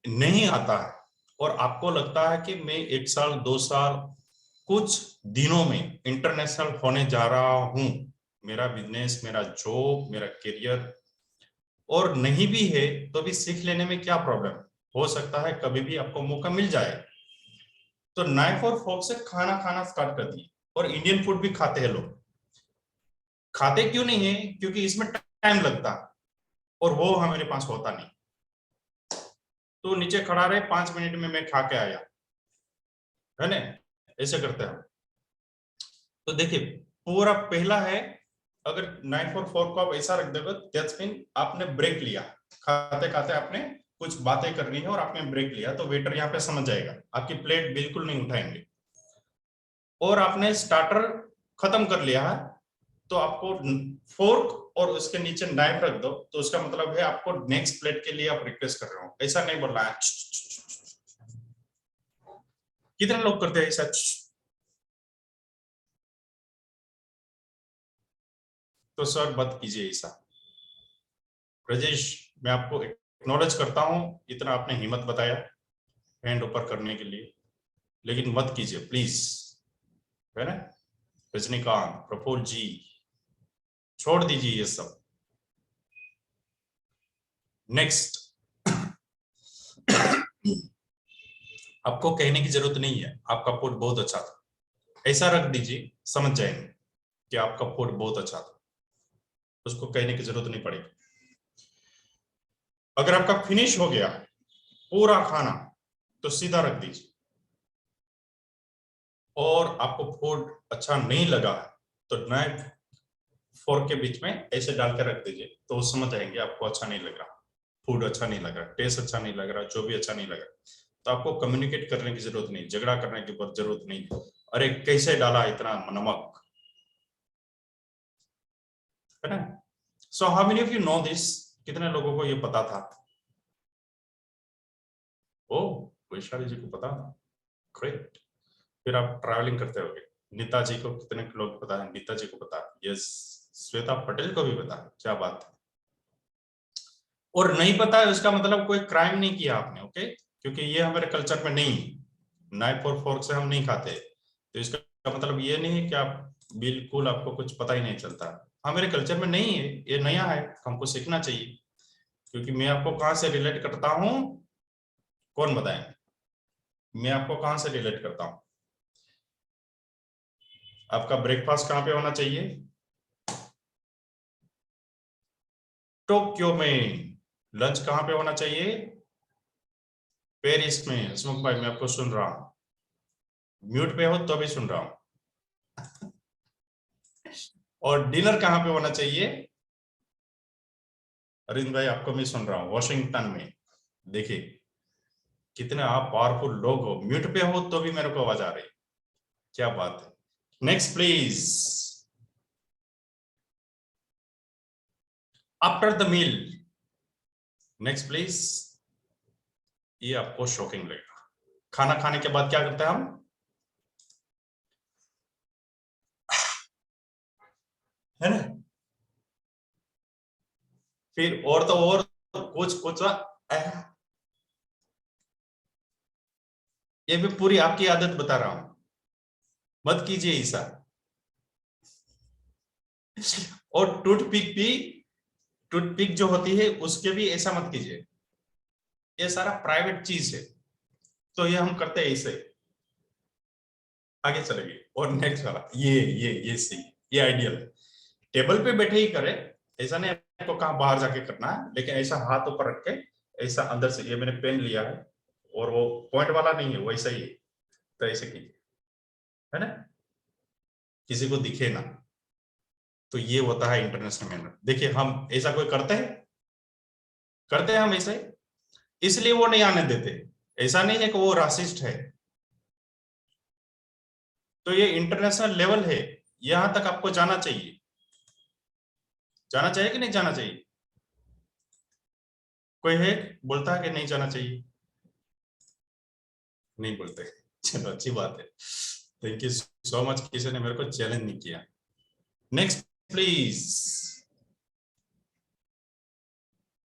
नहीं आता है और आपको लगता है कि मैं 1 साल 2 साल कुछ दिनों में इंटरनेशनल होने जा रहा हूं, मेरा बिजनेस, मेरा जॉब, मेरा करियर, और नहीं भी है तो भी सीख लेने में क्या प्रॉब्लम? हो सकता है कभी भी आपको मौका मिल जाए। तो नाइफ और फोर्क से खाना खाना स्टार्ट कर दिए। और इंडियन फूड भी खाते हैं लोग। खाते क्यों नहीं है? क्योंकि इसमें टाइम लगता है और वो हमारे पास होता नहीं। तो नीचे खड़ा रहे, 5 मिनट में मैं खा के आया, है ना, ऐसे करते हैं। तो देखिए, पूरा पहला है, अगर नाइफ और फोर्क को आप ऐसा रख दोगे, दैट्स मीन आपने ब्रेक लिया, खाते खाते आपने कुछ बातें करनी है और आपने ब्रेक लिया, तो वेटर यहाँ पे समझ जाएगा, आपकी प्लेट बिल्कुल नहीं उठाएंगे। और आपने स्टार्टर खत्म कर लिया है, तो आपको फोर्क और उसके नीचे नाइफ रख दो, तो उसका मतलब है आपको नेक्स्ट प्लेट के लिए आप रिक्वेस्ट कर रहे हो। ऐसा नहीं बोलना है। कितने लोग करते हैं ऐसा? तो सर मत कीजिए ऐसा। राजेश, मैं आपको एक्नॉलेज करता हूं, इतना आपने हिम्मत बताया हैंड ऊपर करने के लिए, लेकिन मत कीजिए प्लीज, है ना। रजनीकांत, प्रफुल्ल जी, छोड़ दीजिए ये सब। नेक्स्ट, आपको कहने की जरूरत नहीं है आपका फूड बहुत अच्छा था, ऐसा रख दीजिए, समझ जाएंगे कि आपका फूड बहुत अच्छा था, उसको कहने की जरूरत नहीं पड़ेगी। अगर आपका फिनिश हो गया पूरा खाना, तो सीधा रख दीजिए। और आपको फूड अच्छा नहीं लगा तो नाइफ फोर्क के बीच में ऐसे डाल के रख दीजिए, तो वो समझ आएंगे आपको अच्छा नहीं लग रहा, फूड अच्छा नहीं लग रहा, टेस्ट अच्छा नहीं लग रहा, जो भी अच्छा नहीं लग रहा। तो आपको कम्युनिकेट करने की जरूरत नहीं, झगड़ा करने की जरूरत नहीं, अरे कैसे डाला इतना नमक, है ना। So how many of you know this? कितने लोगों को ये पता था? ओ, वैशाली जी को पता था, ग्रेट। फिर आप ट्रैवलिंग करते होगे। नीता जी को कितने लोग पता है? नीता जी को पता है, यस। श्वेता पटेल को भी पता है, क्या बात है। और नहीं पता है उसका मतलब कोई क्राइम नहीं किया आपने, ओके, क्योंकि ये हमारे कल्चर में नहीं है, नाइफ और फोर्क से हम नहीं खाते, तो इसका मतलब ये नहीं है कि आप बिल्कुल आपको कुछ पता ही नहीं चलता। हमारे कल्चर में नहीं है, ये नया है, हमको सीखना चाहिए। क्योंकि मैं आपको कहाँ से रिलेट करता हूँ, कौन बताए? मैं आपको कहाँ से रिलेट करता हूँ? आपका ब्रेकफास्ट कहाँ पे होना चाहिए? टोक्यो में। लंच कहाँ पे होना चाहिए? पेरिस में। हसमुख भाई, मैं आपको सुन रहा हूँ। म्यूट पे हो तो भी सुन रहा हूं। और डिनर कहाँ पे होना चाहिए? अरविंद भाई आपको मैं सुन रहा हूँ, वॉशिंगटन में। देखिए कितने आप पावरफुल लोग हो, म्यूट पे हो तो भी मेरे को आवाज आ रही, क्या बात है। Next please. After the meal, next please. ये आपको शॉकिंग लगेगा। खाना खाने के बाद क्या करते हैं हम? है ना? फिर और तो और कुछ कुछ ये भी पूरी आपकी आदत बता रहा हूं, मत कीजिए ऐसा। और टूथपिक जो होती है उसके भी ऐसा मत कीजिए, ये सारा प्राइवेट चीज है, तो ये हम करते हैं ऐसे। आगे चलेंगे। और नेक्स्ट वाला, ये सही, ये आइडियल है। टेबल पे बैठे ही करे, ऐसा नहीं आपको कहाँ बाहर जाके करना है, लेकिन ऐसा हाथ ऊपर रख के ऐसा अंदर से, ये मैंने पेन लिया है और वो पॉइंट वाला नहीं है, वैसा ही है, तो ऐसे कीजिए, है ना, किसी को दिखे ना। तो ये होता है इंटरनेशनल मैनर। देखिए हम ऐसा कोई करते हैं हम ऐसे, इसलिए वो नहीं आने देते। ऐसा नहीं है कि वो रासिस्ट है, तो ये इंटरनेशनल लेवल है, यहां तक आपको जाना चाहिए। जाना चाहिए कि नहीं जाना चाहिए? कोई है बोलता है कि नहीं जाना चाहिए? नहीं बोलते। चलो अच्छी बात है, थैंक यू सो मच, किसी ने मेरे को चैलेंज नहीं किया। Next please.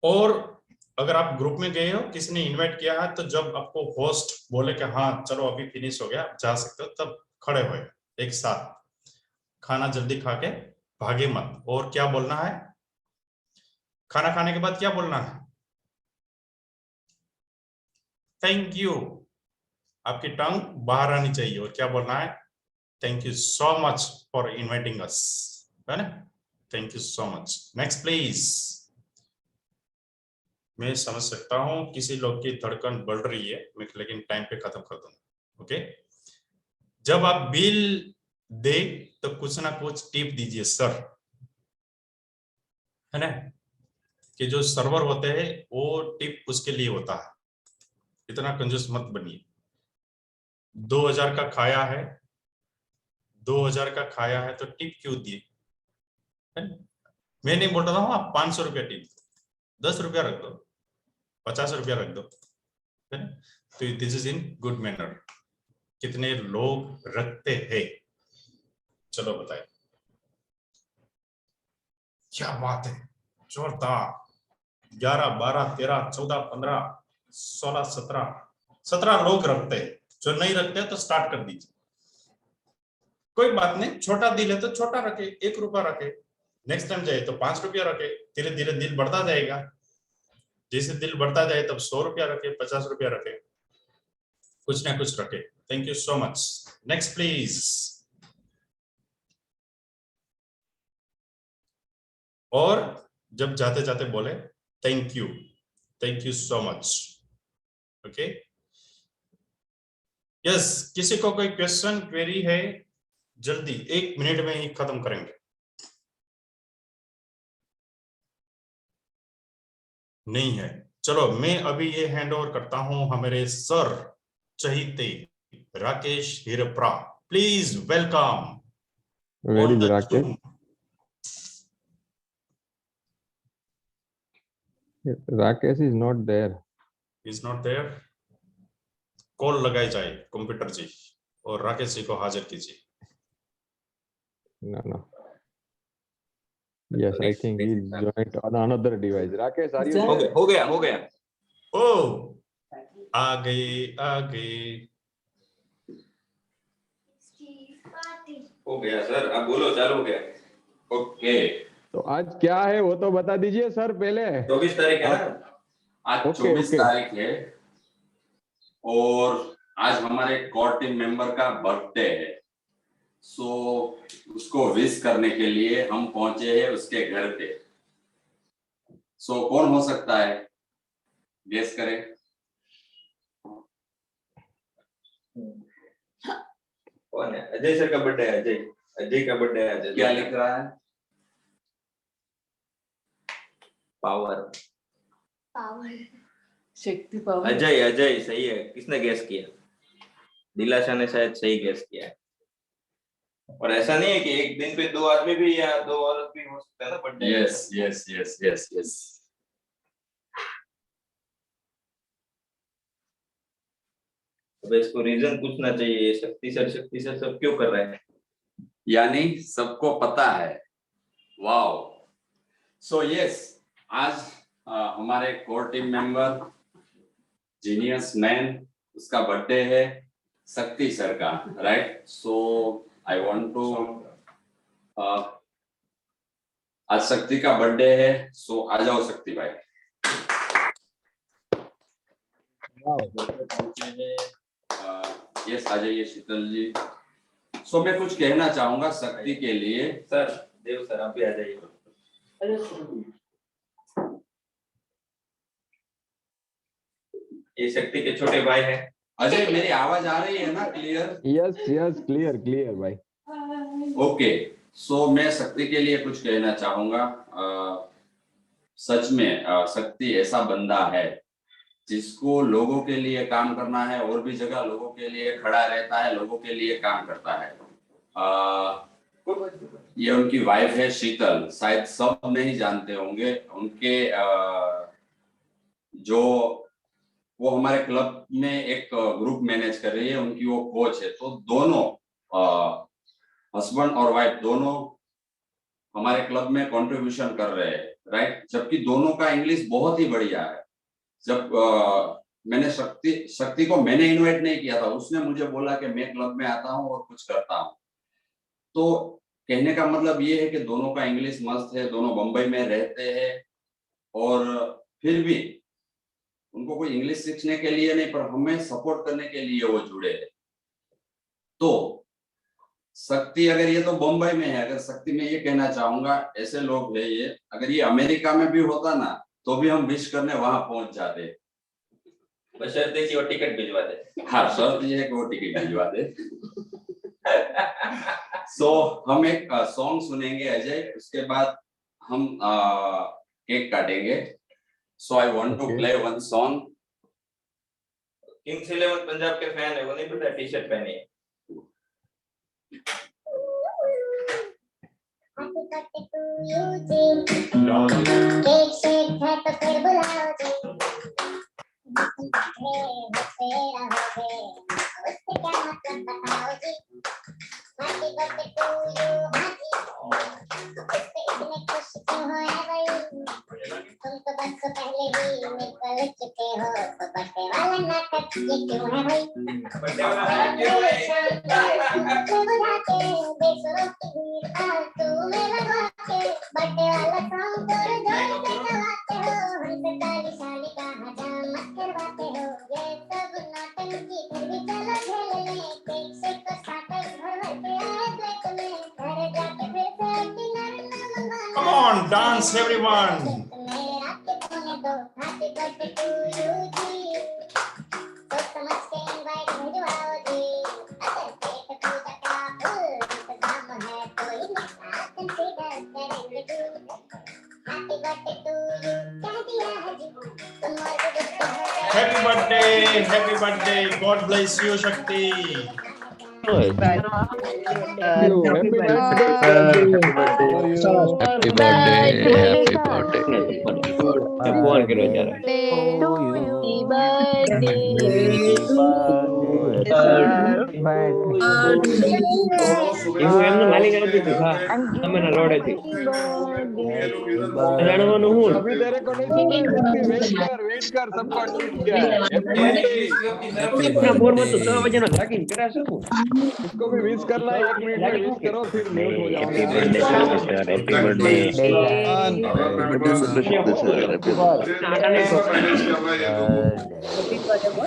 और अगर आप ग्रुप में गए हो, किसी ने इनवाइट किया है, तो जब आपको होस्ट बोले कि हाँ चलो अभी फिनिश हो गया, आप जा सकते हो, तब खड़े हुए एक साथ, खाना जल्दी खा के भागे मत। और क्या बोलना है खाना खाने के बाद? क्या बोलना है? Thank you. आपकी टंग बाहर आनी चाहिए। और क्या बोलना है? Thank you so much for inviting us, है ना? Thank you so much. Next please. मैं समझ सकता हूं किसी लोग की धड़कन बढ़ रही है, मैं लेकिन टाइम पे खत्म कर दूंगा। ओके, जब आप बिल दे तो कुछ ना कुछ टिप दीजिए सर, है ना, कि जो सर्वर होते हैं वो टिप उसके लिए होता है, इतना कंजूस मत बनिए। 2000 का खाया है, 2000 का खाया है तो टिप क्यों दिए? मैं नहीं बोल रहा हूँ आप 500 रुपया टिप, 10 रुपया रख दो, 50 रुपया रख दो, है ना? तो this is in good manner. कितने लोग रखते हैं? चलो बताइए। क्या बात है, जोरदार। 11, 12, 13, 14, 15, 16, 17 लोग रखते हैं। जो नहीं रखते तो स्टार्ट कर दीजिए, कोई बात नहीं। छोटा दिल है तो छोटा रखे, 1 रुपया रखे। नेक्स्ट टाइम जाए तो 5 रुपया रखे। धीरे धीरे दिल बढ़ता जाएगा, जैसे दिल बढ़ता जाए तब 100 रुपया रखे, 50 रुपया रखे, कुछ ना कुछ रखे। Thank you so much. Next please. और जब जाते जाते बोले thank you so much. Okay, yes. किसी को कोई क्वेश्चन क्वेरी है? जल्दी 1 मिनट में ही खत्म करेंगे। नहीं है? चलो मैं अभी ये हैंड ओवर करता हूं हमारे सर चहीते Rakesh Hirpara. Please welcome. Where is Rakesh? Rakesh is not there. Is not there. Call लगाई जाए कंप्यूटर जी और राकेश जी को हाजिर कीजिए। No. Yes, I think he joined on another device. Rakesh, are you there? हो गया ओ आ गए। हो गया सर, अब बोलो, चालू हो गया। ओके, तो आज क्या है वो तो बता दीजिए सर पहले। 24 तारीख है ना, आज ओके, 24 ओके। तारीख है और आज हमारे कोर टीम मेंबर का बर्थडे है। सो उसको विश करने के लिए हम पहुंचे हैं उसके घर पे। सो कौन हो सकता है, गेस करें। कौन है? अजय सर का बर्थडे है। अजय का बर्थडे है। अजय क्या लिख रहा है? पावर। शक्ति पावर। अजय सही है। किसने गैस किया? दिलाशा ने शायद सही गैस किया है। और ऐसा नहीं है कि एक दिन पे 2 आदमी भी या 2 औरत भी हो सकता है ना birthday. Yes yes yes yes yes. अब इसको रीजन पूछना चाहिए। शक्ति सर सब क्यों कर रहे हैं? यानी सबको पता है। वाओ। सो यस, आज हमारे core team member genius man, उसका बर्थडे है, शक्ति सर का, right? So I want to, आज शक्ति का बर्थडे है, सो आ जाओ शक्ति भाई। यस, आ जाइए शीतल जी। सो मैं कुछ कहना चाहूंगा शक्ति के लिए। सर देव सर आप भी आ जाइए। ये शक्ति के छोटे भाई हैं। अजय, मेरी आवाज आ रही है ना क्लियर? यस क्लियर भाई। ओके, सो मैं शक्ति के लिए कुछ कहना चाहूंगा। सच में शक्ति ऐसा बंदा है जिसको लोगों के लिए काम करना है, और भी जगह लोगों के लिए खड़ा रहता है, लोगों के लिए काम करता है। ये उनकी वाइफ है शीतल, शायद सब नहीं जानते होंगे। उनके जो वो हमारे क्लब में एक ग्रुप मैनेज कर रही है, उनकी वो कोच है। तो दोनों हस्बैंड और वाइफ दोनों हमारे क्लब में कंट्रीब्यूशन कर रहे हैं, राइट? जबकि दोनों का इंग्लिश बहुत ही बढ़िया है। जब मैंने शक्ति को मैंने इनवाइट नहीं किया था, उसने मुझे बोला कि मैं क्लब में आता हूँ और कुछ करता हूँ। तो कहने का मतलब ये है कि दोनों का इंग्लिश मस्त है, दोनों बंबई में रहते हैं, और फिर भी उनको कोई इंग्लिश सीखने के लिए नहीं, पर हमें सपोर्ट करने के लिए वो जुड़े हैं। तो शक्ति, अगर ये तो बम्बई में है, अगर शक्ति में ये कहना चाहूंगा, ऐसे लोग हैं ये, अगर ये अमेरिका में भी होता ना तो भी हम विश करने वहां पहुंच जाते। बशर्ते कि वो टिकट भिजवा दे। हाँ, शर्त ये है कि वो टिकट भिजवा दे। सो हम एक सॉन्ग सुनेंगे अजय, उसके बाद हम केक काटेंगे। So I want to play one song. Kings 11 Punjab के फैन है, वो नहीं पता टी शर्ट पहनी है। Happy birthday to you, जी। केक शेक है तो फिर बुलाओ जी। बच्चे रहोगे, उससे क्या मतलब बताओ जी। Happy birthday to you, हाँ जी। उससे इतने खुश क्यों हो है भाई? तुम तो बस पहले ही निकल चुके हो, तो बर्थडे वाला नाटक ये क्यों है भाई? बर्थडे वाला नाटक क्यों है? बेसुरों की भीड़ फालतू में लगवा के, बर्थडे वाला सॉन्ग जोर जोर से गवाते हो, हमसे ताली शाली का हजामत करवाते हो। ये सब नौटंकी फिर भी चलो खेल लें, केक शेक को स्टार्टर भर भर के आए प्लेट में, घर जाके फिर से डिनर में मंगवा। Come on, dance everyone. मेरा के होने दो, हैप्पी बर्थडे टू यू जी। सोच समझ के इनवाइट भिजवाओ जी। अगर पेट पूजा का फुल इंतजाम है तो इन्हें साथ कंसीडर करेंगे जी। हैप्पी बर्थडे टू यू कह दिया है जी, तुम और भी दुख है। Happy birthday, happy birthday. God bless you, Shakti. Happy इसको भी विश करना है, 1 मिनट में विश करो, फिर म्यूट हो जाओगे।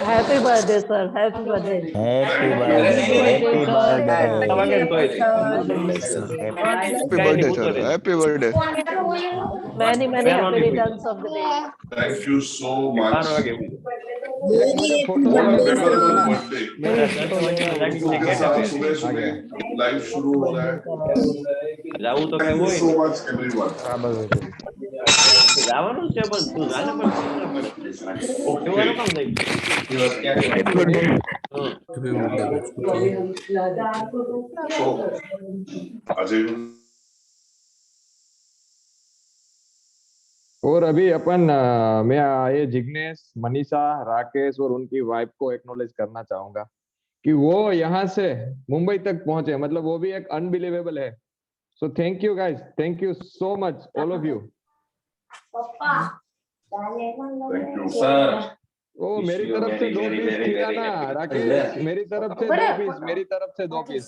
Happy birthday sir, happy birthday. Happy birthday. Many happy returns of the day. Thank you so much. मुझे फोटो मेरा शर्ट उनके साथ सुबह सुबह लाइव शुरू हो रहा है જાવું તો કઈ હોય so much everyone જવાનું છે પણ તું જાને પણ જોવાનું કામ થઈ अजय और अभी अपन मैं ये जिग्नेश, मनीषा, राकेश और उनकी वाइफ को एक्नॉलेज करना चाहूंगा कि वो यहाँ से मुंबई तक पहुंचे, मतलब वो भी एक अनबिलीवेबल है। So thank you guys, thank you so much all of you. Thank you sir oh मेरी तरफ से 2 पीस खिलाना राकेश, मेरी तरफ से 2 पीस, मेरी तरफ से 2 पीस।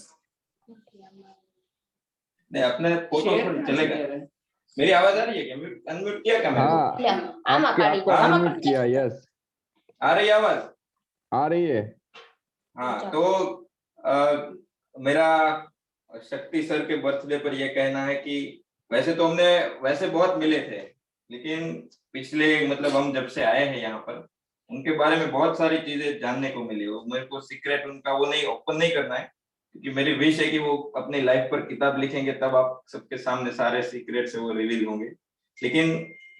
नहीं अपने फोटो चलेगा। मेरी आवाज आ रही है क्या? अनम्यूट किया क्या मैंने? हाँ आपको अनम्यूट किया। यस आ रही है आवाज? आ रही है। हाँ तो मेरा शक्ति सर के बर्थडे पर यह कहना है कि वैसे तो हमने वैसे बहुत मिले थे, लेकिन पिछले मतलब हम जब से आए हैं यहाँ पर उनके बारे में बहुत सारी चीजें जानने को मिली। वो मेरे को सीक्रेट उनका वो नहीं ओपन नहीं करना है, क्योंकि मेरी विश है कि वो अपनी लाइफ पर किताब लिखेंगे तब आप सबके सामने सारे सीक्रेट से वो रिवील होंगे। लेकिन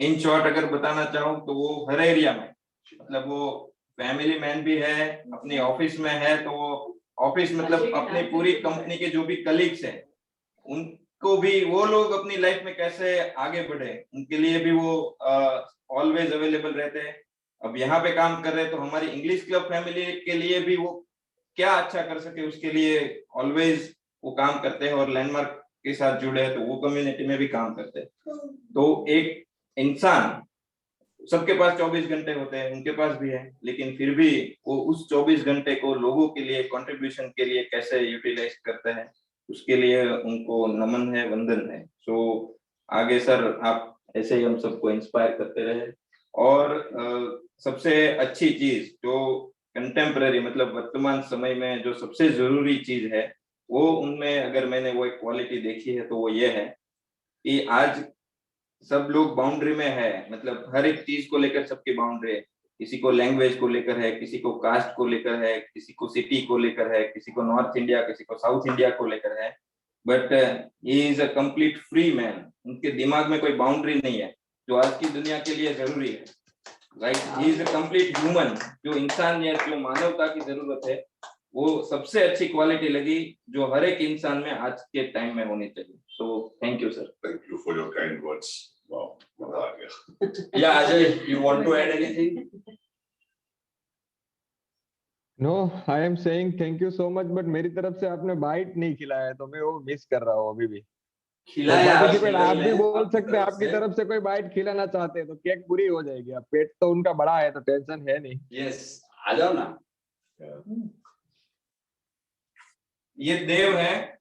इन शॉर्ट अगर बताना चाहूँ तो वो हर एरिया में मतलब वो फैमिली मैन भी है, अपनी ऑफिस में है तो वो ऑफिस मतलब अपनी पूरी कंपनी के जो भी कलीग्स हैं उनको भी वो लोग अपनी लाइफ में कैसे आगे बढ़े उनके लिए भी वो ऑलवेज अवेलेबल रहते हैं। अब यहाँ पे काम कर रहे हैं तो हमारी इंग्लिश क्लब फैमिली के लिए भी वो क्या अच्छा कर सके उसके लिए ऑलवेज वो काम करते हैं और लैंडमार्क के साथ जुड़े हैं तो वो कम्युनिटी में भी काम करते हैं। तो एक इंसान सबके पास 24 घंटे होते हैं, उनके पास भी है, लेकिन फिर भी वो उस 24 घंटे को लोगों के लिए कंट्रीब्यूशन के लिए कैसे यूटिलाइज करते हैं उसके लिए उनको नमन है, वंदन है। सो आगे सर आप ऐसे ही हम सबको इंस्पायर करते रहे। और सबसे अच्छी चीज जो कंटेम्पररी मतलब वर्तमान समय में जो सबसे जरूरी चीज है वो उनमें अगर मैंने वो एक क्वालिटी देखी है तो वो ये है कि आज सब लोग बाउंड्री में है, मतलब हर एक चीज को लेकर सबकी बाउंड्री है। किसी को लैंग्वेज को लेकर है, किसी को कास्ट को लेकर है, किसी को सिटी को लेकर है, किसी को नॉर्थ इंडिया, किसी को साउथ इंडिया को लेकर है। But he is a complete free man. उनके दिमाग में कोई बाउंड्री नहीं है जो आज की दुनिया के लिए जरूरी है। Right, he is a complete human. जो इंसानियत जो मानवता की जरूरत है वो सबसे अच्छी क्वालिटी लगी जो हर एक इंसान में आज के टाइम में होनी चाहिए। So thank you sir. Thank you for your kind words. Wow मजा आ गया। या Ajay you want to add anything? No I am saying thank you so much, but मेरी तरफ से आपने बाइट नहीं खिलाया है तो मैं वो मिस कर रहा हूँ अभी भी। खिलाया आप भी बोल सकते हैं आपकी तरफ से कोई बाइट खिलाना चाहते हैं तो केक पूरी हो जाएगी। अब पेट तो उनका बड़ा है तो टेंशन है नहीं। यस आ जाओ ना। ये देव है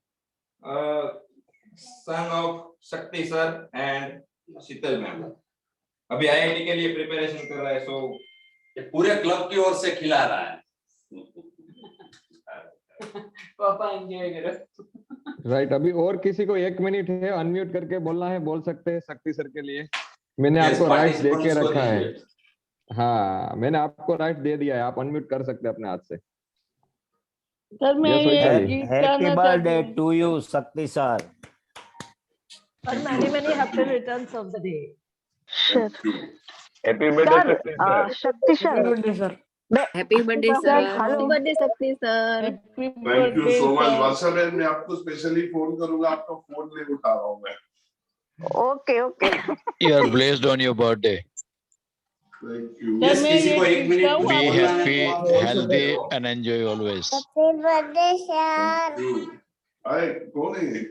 सन ऑफ शक्ति सर एंड शीतल मैम। अभी आईआईटी के लिए प्रिपरेशन कर रहा है। सो ये पूरे क्लब की ओर से खिला रहा है। पापा एंजॉय करो। राइट अभी और किसी को 1 मिनट है, अनम्यूट करके बोलना है बोल सकते हैं शक्ति सर के लिए। मैंने आपको राइट दे के रखा है। हाँ मैंने आपको राइट दे दिया है, आप अनम्यूट कर सकते हैं अपने हाथ से। सर मैं happy birthday to you Shakti sir. और many happy returns of the day. Happy birthday Shakti sir. Happy birthday sir. Happy birthday Shakti sir. Thank you so much Varsha बहन। मैं आपको स्पेशली फोन करूंगा, आपका फोन नहीं उठा रहा हूँ मैं। Okay okay. You are blessed on your birthday. Thank you. Yes किसी को 1 minute Be happy, healthy and enjoy always. Happy birthday sir. Hi कौन है ये?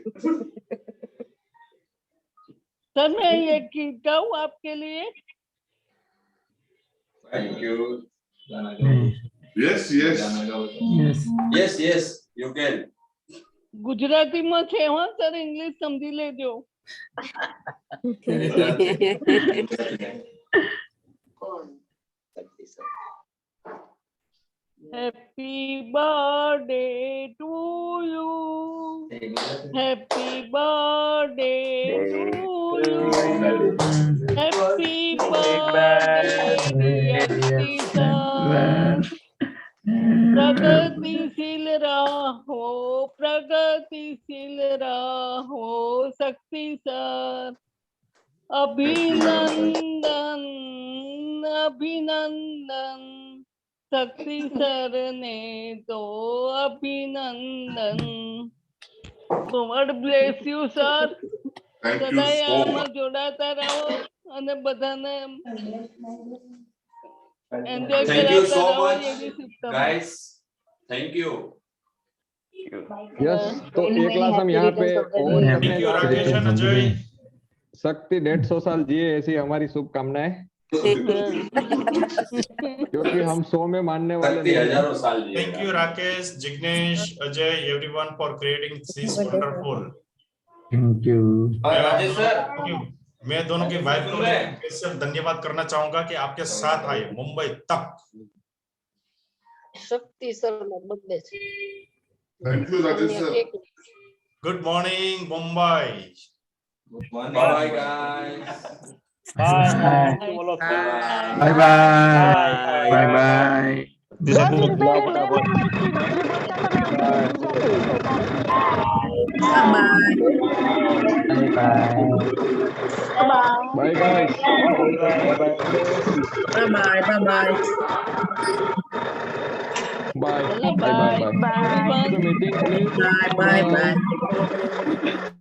सर मैं ये गीत गाऊं आपके लिए? Thank you. Yes yes yes yes you can. Gujarati में छे हो सर, इंग्लिश समझी लेजो। Happy birthday to you, happy birthday to you, Happy birthday, dear Sir. प्रगतिशील रहो शक्ति सर। अभिनंदन अभिनंदन शक्ति सर ने तो अभिनंदन। God bless you sir. Thank you સદાય so આમાં much. જોડાતા રહો અને બધાને એન્જોય Thank you કરાવતા so રહો much, એવી શુભકામના। guys. Thank you. यस, तो एक क्लास हम यहाँ पे ओम करने जा रहे हैं। अजय। शक्ति 150 साल जिए ऐसी हमारी शुभकामनाएं, क्योंकि हम 100 में मानने वाले शक्ति नहीं हैं। हजारों साल जिएगा। Thank you, Rakesh, Jignesh, Ajay, everyone for creating this wonderful. Thank you. और राजेश सर, मैं दोनों की वाइफ को सिर्फ धन्यवाद करना चाहूंगा कि आपके साथ आए मुंबई तक। શક્તિ સર નો બર્થડે છે। Thank you, Rajesh sir. Good morning Mumbai. Bye guys. Bye bye bye bye. Bye guys. Bye. Bye. Bye. Bye. Bye. The meeting, please. Bye.